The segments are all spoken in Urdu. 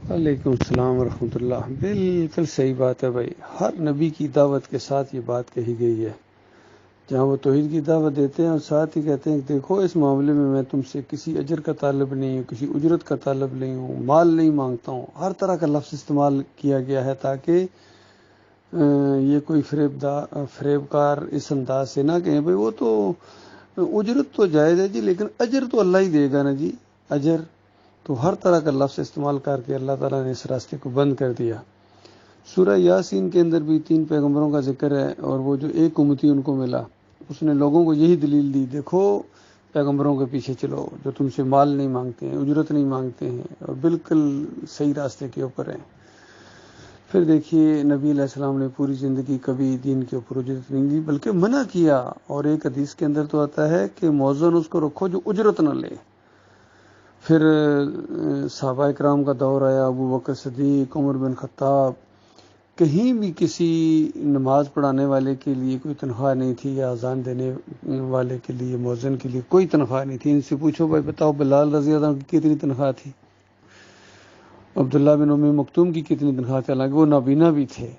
وعلیکم السلام ورحمۃ اللہ۔ بالکل صحیح بات ہے بھائی، ہر نبی کی دعوت کے ساتھ یہ بات کہی گئی ہے، جہاں وہ توحید کی دعوت دیتے ہیں اور ساتھ ہی کہتے ہیں کہ دیکھو اس معاملے میں تم سے کسی اجر کا طالب نہیں ہوں، کسی اجرت کا طالب نہیں ہوں، مال نہیں مانگتا ہوں۔ ہر طرح کا لفظ استعمال کیا گیا ہے تاکہ یہ کوئی فریب کار اس انداز سے نہ کہیں بھائی وہ تو اجرت تو جائز ہے جی، لیکن اجر تو اللہ ہی دے گا نا جی، اجر تو ہر طرح کا لفظ استعمال کر کے اللہ تعالیٰ نے اس راستے کو بند کر دیا۔ سورہ یاسین کے اندر بھی 3 پیغمبروں کا ذکر ہے، اور وہ جو ایک امتی ان کو ملا، اس نے لوگوں کو یہی دلیل دی، دیکھو پیغمبروں کے پیچھے چلو جو تم سے مال نہیں مانگتے ہیں، اجرت نہیں مانگتے ہیں، اور بالکل صحیح راستے کے اوپر ہیں۔ پھر دیکھیے نبی علیہ السلام نے پوری زندگی کبھی دین کے اوپر اجرت نہیں دی بلکہ منع کیا، اور ایک حدیث کے اندر تو آتا ہے کہ موزن اس کو رکھو جو اجرت نہ لے۔ پھر صحابہ اکرام کا دور آیا، ابو بکر صدیق، عمر بن خطاب، کہیں بھی کسی نماز پڑھانے والے کے لیے کوئی تنخواہ نہیں تھی، یا اذان دینے والے کے لیے، مؤذن کے لیے کوئی تنخواہ نہیں تھی۔ ان سے پوچھو بھائی بتاؤ بلال رضی اللہ عنہ کی کتنی تنخواہ تھی، عبداللہ بن ام مکتوم کی کتنی تنخواہ تھی، حالانکہ وہ نابینا بھی تھے،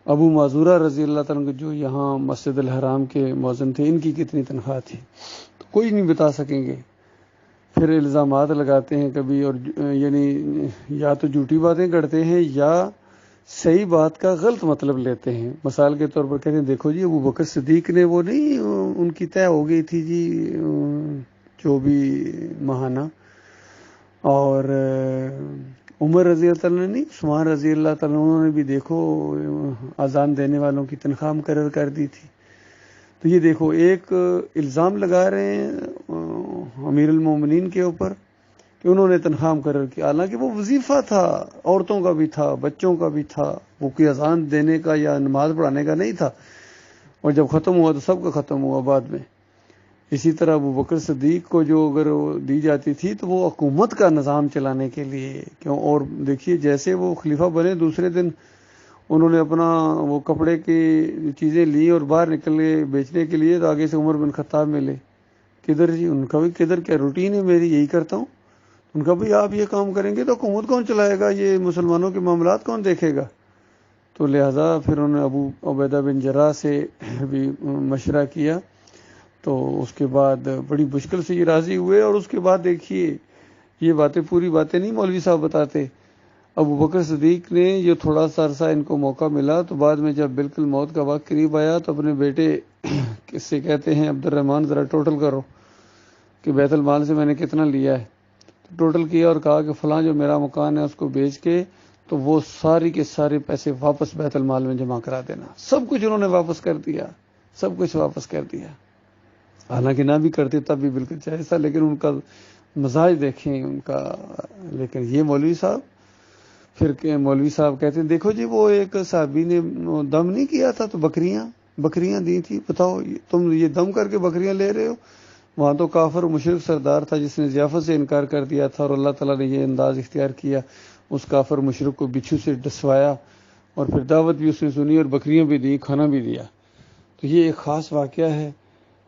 ابو معذورہ رضی اللہ عنہ جو یہاں مسجد الحرام کے مؤذن تھے، ان کی کتنی تنخواہ تھی، تو کوئی نہیں بتا سکیں گے۔ پھر الزامات لگاتے ہیں کبھی، اور یعنی یا تو جھوٹی باتیں کرتے ہیں یا صحیح بات کا غلط مطلب لیتے ہیں۔ مثال کے طور پر کہتے ہیں دیکھو جی ابو بکر صدیق نے وہ نہیں ان کی طے ہو گئی تھی جی جو بھی ماہانہ، اور عمر رضی اللہ تعالیٰ نے نہیں، عثمان رضی اللہ تعالیٰ انہوں نے بھی دیکھو اذان دینے والوں کی تنخواہ مقرر کر دی تھی۔ تو یہ دیکھو ایک الزام لگا رہے ہیں امیر المومنین کے اوپر کہ انہوں نے تنخواہ مقرر کی، حالانکہ وہ وظیفہ تھا، عورتوں کا بھی تھا، بچوں کا بھی تھا، وہ کوئی اذان دینے کا یا نماز پڑھانے کا نہیں تھا، اور جب ختم ہوا تو سب کا ختم ہوا بعد میں۔ اسی طرح ابو بکر صدیق کو جو اگر دی جاتی تھی تو وہ حکومت کا نظام چلانے کے لیے کیوں، اور دیکھیے جیسے وہ خلیفہ بنے دوسرے دن انہوں نے اپنا وہ کپڑے کی چیزیں لی اور باہر نکلے بیچنے کے لیے، تو آگے سے عمر بن خطاب ملے، کدھر جی؟ ان کا بھی کدھر، کیا روٹین ہے میری یہی کرتا ہوں؟ ان کا بھی آپ یہ کام کریں گے تو حکومت کون چلائے گا، یہ مسلمانوں کے معاملات کون دیکھے گا؟ تو لہذا پھر انہوں نے ابو عبیدہ بن جراح سے بھی مشورہ کیا، تو اس کے بعد بڑی مشکل سے یہ راضی ہوئے، اور اس کے بعد دیکھیے یہ باتیں پوری باتیں نہیں مولوی صاحب بتاتے، ابو بکر صدیق نے یہ تھوڑا سا عرصہ ان کو موقع ملا، تو بعد میں جب بالکل موت کا وقت قریب آیا تو اپنے بیٹے کس سے کہتے ہیں عبد الرحمن ذرا ٹوٹل کرو کہ بیت المال سے میں نے کتنا لیا ہے، تو ٹوٹل کیا اور کہا کہ فلاں جو میرا مکان ہے اس کو بیچ کے تو وہ ساری کے سارے پیسے واپس بیت المال میں جمع کرا دینا۔ سب کچھ انہوں نے واپس کر دیا، سب کچھ واپس کر دیا، حالانکہ نہ بھی کرتے تب بھی بالکل جائز تھا، لیکن ان کا مزاج دیکھیں ان کا۔ لیکن یہ مولوی صاحب پھر مولوی صاحب کہتے ہیں دیکھو جی وہ ایک صحابی نے دم نہیں کیا تھا تو بکریاں دی تھی، بتاؤ تم یہ دم کر کے بکریاں لے رہے ہو؟ وہاں تو کافر مشرک سردار تھا جس نے ضیافت سے انکار کر دیا تھا، اور اللہ تعالیٰ نے یہ انداز اختیار کیا، اس کافر مشرک کو بچھو سے ڈسوایا، اور پھر دعوت بھی اس نے سنی اور بکریاں بھی دی، کھانا بھی دیا۔ تو یہ ایک خاص واقعہ ہے۔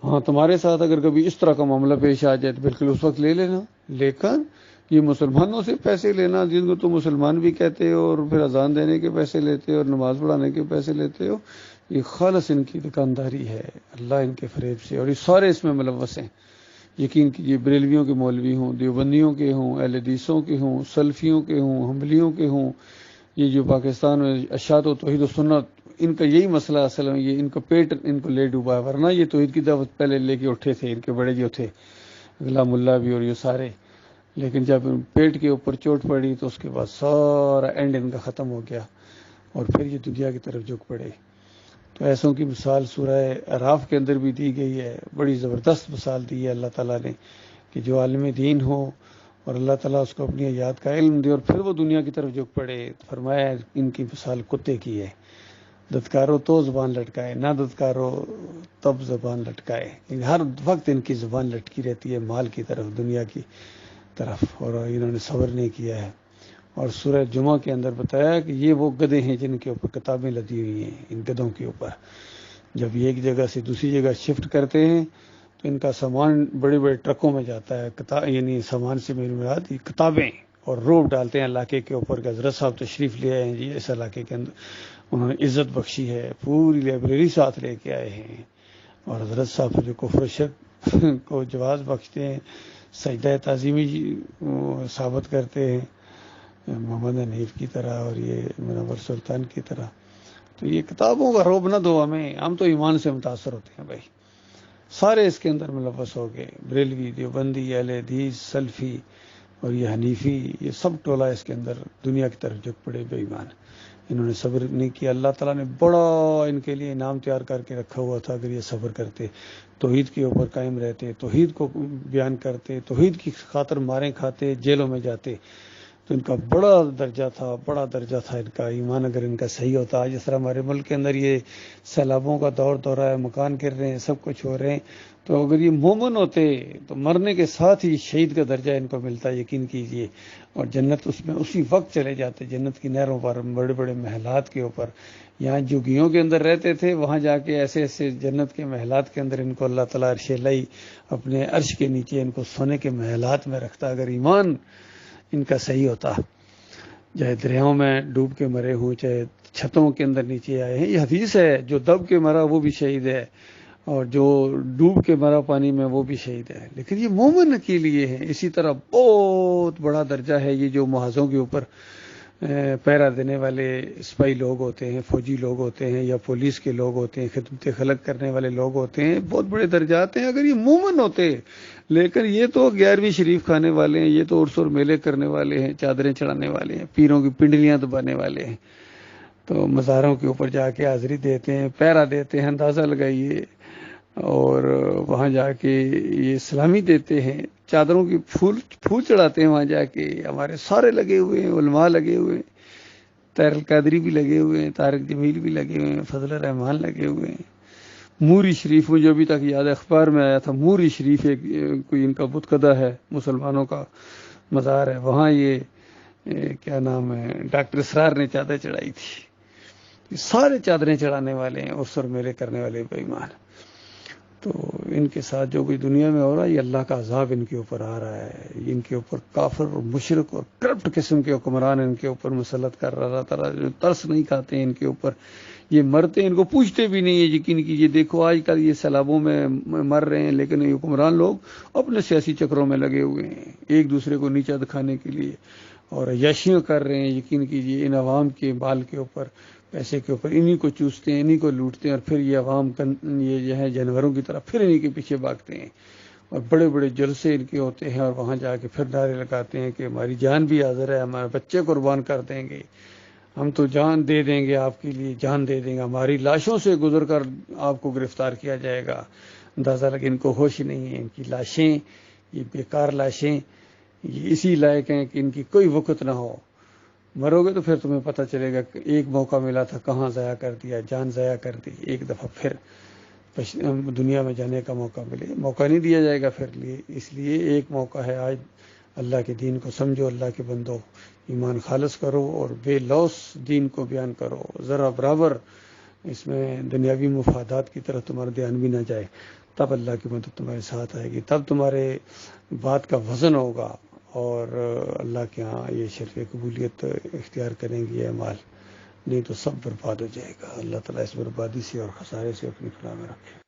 ہاں تمہارے ساتھ اگر کبھی اس طرح کا معاملہ پیش آ جائے تو بالکل اس وقت لے لینا، لیکن یہ مسلمانوں سے پیسے لینا جن کو تم مسلمان بھی کہتے ہو، اور پھر اذان دینے کے پیسے لیتے ہو اور نماز پڑھانے کے پیسے لیتے ہو، یہ خالص ان کی دکانداری ہے، اللہ ان کے فریب سے، اور یہ سارے اس میں ملوث ہیں۔ یقین کیجیے بریلویوں کے مولوی ہوں، دیوبندیوں کے ہوں، اہل حدیثوں کے ہوں، سلفیوں کے ہوں، حنبلیوں کے ہوں، یہ جو پاکستان میں اشاعت و توحید و سنت، ان کا یہی مسئلہ اصل میں، یہ ان کا پیٹ ان کو لے ڈوبا ہے، ورنہ یہ توحید کی دعوت پہلے لے کے اٹھے تھے، ان کے بڑے جو تھے غلام اللہ بھی اور یہ سارے، لیکن جب پیٹ کے اوپر چوٹ پڑی تو اس کے بعد سارا اینڈ ان کا ختم ہو گیا، اور پھر یہ دنیا کی طرف جھک پڑے۔ تو ایسوں کی مثال سورہ اعراف کے اندر بھی دی گئی ہے، بڑی زبردست مثال دی ہے اللہ تعالیٰ نے، کہ جو عالم دین ہو اور اللہ تعالیٰ اس کو اپنی آیات کا علم دے اور پھر وہ دنیا کی طرف جھک پڑے، فرمایا ان کی مثال کتے کی ہے، دتکارو تو زبان لٹکائے، نہ دتکارو تب زبان لٹکائے، ہر وقت ان کی زبان لٹکی رہتی ہے مال کی طرف، دنیا کی طرف، اور انہوں نے صبر نہیں کیا ہے۔ اور سورہ جمعہ کے اندر بتایا کہ یہ وہ گدھے ہیں جن کے اوپر کتابیں لدی ہوئی ہیں، ان گدھوں کے اوپر جب یہ ایک جگہ سے دوسری جگہ شفٹ کرتے ہیں تو ان کا سامان بڑے بڑے ٹرکوں میں جاتا ہے، یعنی سامان سے میری مراد یہ کتابیں، اور روب ڈالتے ہیں علاقے کے اوپر کہ حضرت صاحب تشریف لے آئے ہیں جی اس علاقے کے اندر، انہوں نے عزت بخشی ہے، پوری لائبریری ساتھ لے کے آئے ہیں، اور حضرت صاحب جو کفر و شرک کو جواز بخشتے ہیں، سجدہ تعظیمی ثابت کرتے ہیں محمد حنیف کی طرح اور یہ منور سلطان کی طرح. تو یہ کتابوں کا روب نہ دو ہمیں، ہم تو ایمان سے متاثر ہوتے ہیں بھائی. سارے اس کے اندر ملوث ہو گئے، بریلوی، دیوبندی، اہل حدیث، سلفی اور یہ حنیفی، یہ سب ٹولہ اس کے اندر دنیا کی طرف جھک پڑے بے ایمان. انہوں نے صبر نہیں کیا، اللہ تعالیٰ نے بڑا ان کے لیے انعام تیار کر کے رکھا ہوا تھا. اگر یہ صبر کرتے، توحید کے اوپر قائم رہتے، توحید کو بیان کرتے، توحید کی خاطر ماریں کھاتے، جیلوں میں جاتے، تو ان کا بڑا درجہ تھا ان کا ایمان اگر ان کا صحیح ہوتا. جس طرح ہمارے ملک کے اندر یہ سیلابوں کا دور رہا ہے، مکان گر رہے ہیں، سب کچھ ہو رہے ہیں، تو اگر یہ مومن ہوتے تو مرنے کے ساتھ ہی شہید کا درجہ ان کو ملتا، یقین کیجئے، اور جنت اس میں اسی وقت چلے جاتے، جنت کی نہروں پر، بڑے بڑے محلات کے اوپر. یہاں جھگیوں کے اندر رہتے تھے، وہاں جا کے ایسے ایسے جنت کے محلات کے اندر ان کو اللہ تعالیٰ عرش الہی اپنے عرش کے نیچے ان کو سونے کے محلات میں رکھتا. اگر ایمان ان کا صحیح ہوتا، چاہے دریاؤں میں ڈوب کے مرے ہوں، چاہے چھتوں کے اندر نیچے آئے ہیں. یہ حدیث ہے، جو دب کے مرا وہ بھی شہید ہے، اور جو ڈوب کے مرا پانی میں وہ بھی شہید ہے. لیکن یہ مومن کے لیے ہے. اسی طرح بہت بڑا درجہ ہے یہ جو محاذوں کے اوپر پہرا دینے والے سپاہی لوگ ہوتے ہیں، فوجی لوگ ہوتے ہیں، یا پولیس کے لوگ ہوتے ہیں، خدمت خلق کرنے والے لوگ ہوتے ہیں، بہت بڑے درجات ہیں. اگر یہ مومن ہوتے، لیکن یہ تو 11ویں شریف کھانے والے ہیں، یہ تو عرس اور میلے کرنے والے ہیں، چادریں چڑھانے والے ہیں، پیروں کی پنڈلیاں دبانے والے ہیں، تو مزاروں کے اوپر جا کے حاضری دیتے ہیں، پہرا دیتے ہیں، اندازہ لگائیے، اور وہاں جا کے یہ سلامی دیتے ہیں، چادروں کی پھول چڑھاتے ہیں وہاں جا کے. ہمارے سارے لگے ہوئے ہیں، علماء لگے ہوئے ہیں، طاہر القادری بھی لگے ہوئے ہیں، طارق جمیل بھی لگے ہوئے ہیں، فضل الرحمان لگے ہوئے ہیں. موری شریف مجھے ابھی تک یاد ہے، اخبار میں آیا تھا، موری شریف ایک کوئی ان کا بتکدہ ہے، مسلمانوں کا مزار ہے، وہاں یہ کیا نام ہے ڈاکٹر اسرار نے چادر چڑھائی تھی. یہ سارے چادریں چڑھانے والے ہیں، عرس اور میلے کرنے والے بے ایمان. تو ان کے ساتھ جو بھی دنیا میں ہو رہا ہے، یہ اللہ کا عذاب ان کے اوپر آ رہا ہے. ان کے اوپر کافر اور مشرک اور کرپٹ قسم کے حکمران ان کے اوپر مسلط کر رہا تھا، جو ترس نہیں کھاتے ان کے اوپر. یہ مرتے ہیں، ان کو پوچھتے بھی نہیں ہے. یقین کیجیے، دیکھو آج کل یہ سیلابوں میں مر رہے ہیں، لیکن یہ حکمران لوگ اپنے سیاسی چکروں میں لگے ہوئے ہیں، ایک دوسرے کو نیچا دکھانے کے لیے، اور عیاشیاں کر رہے ہیں. یقین کیجیے، ان عوام کے مال کے اوپر، پیسے کے اوپر، انہی کو چوستے ہیں، انہی کو لوٹتے ہیں، اور پھر یہ عوام یہ جو ہے جانوروں کی طرح پھر انہی کے پیچھے بھاگتے ہیں. اور بڑے بڑے جلسے ان کے ہوتے ہیں، اور وہاں جا کے پھر نعرے لگاتے ہیں کہ ہماری جان بھی حاضر ہے، ہمارے بچے قربان کر دیں گے، ہم تو جان دے دیں گے آپ کے لیے، جان دے دیں گے، ہماری لاشوں سے گزر کر آپ کو گرفتار کیا جائے گا. اندازہ لگے ان کو ہوش نہیں ہے. ان کی لاشیں، یہ بیکار لاشیں، یہ اسی لائق ہیں کہ ان کی کوئی وقت نہ ہو. مرو گے تو پھر تمہیں پتہ چلے گا کہ ایک موقع ملا تھا، کہاں ضائع کر دیا، جان ضائع کر دی. ایک دفعہ پھر دنیا میں جانے کا موقع ملے، موقع نہیں دیا جائے گا پھر. اس لیے ایک موقع ہے آج، اللہ کے دین کو سمجھو، اللہ کے بندو، ایمان خالص کرو اور بے لوث دین کو بیان کرو. ذرا برابر اس میں دنیاوی مفادات کی طرف تمہارا دھیان بھی نہ جائے، تب اللہ کی مدد تمہارے ساتھ آئے گی، تب تمہارے بات کا وزن ہوگا، اور اللہ کے ہاں یہ شرف قبولیت اختیار کریں گے یہ اعمال. نہیں تو سب برباد ہو جائے گا. اللہ تعالیٰ اس بربادی سے اور خسارے سے اپنی فلاح میں رکھے.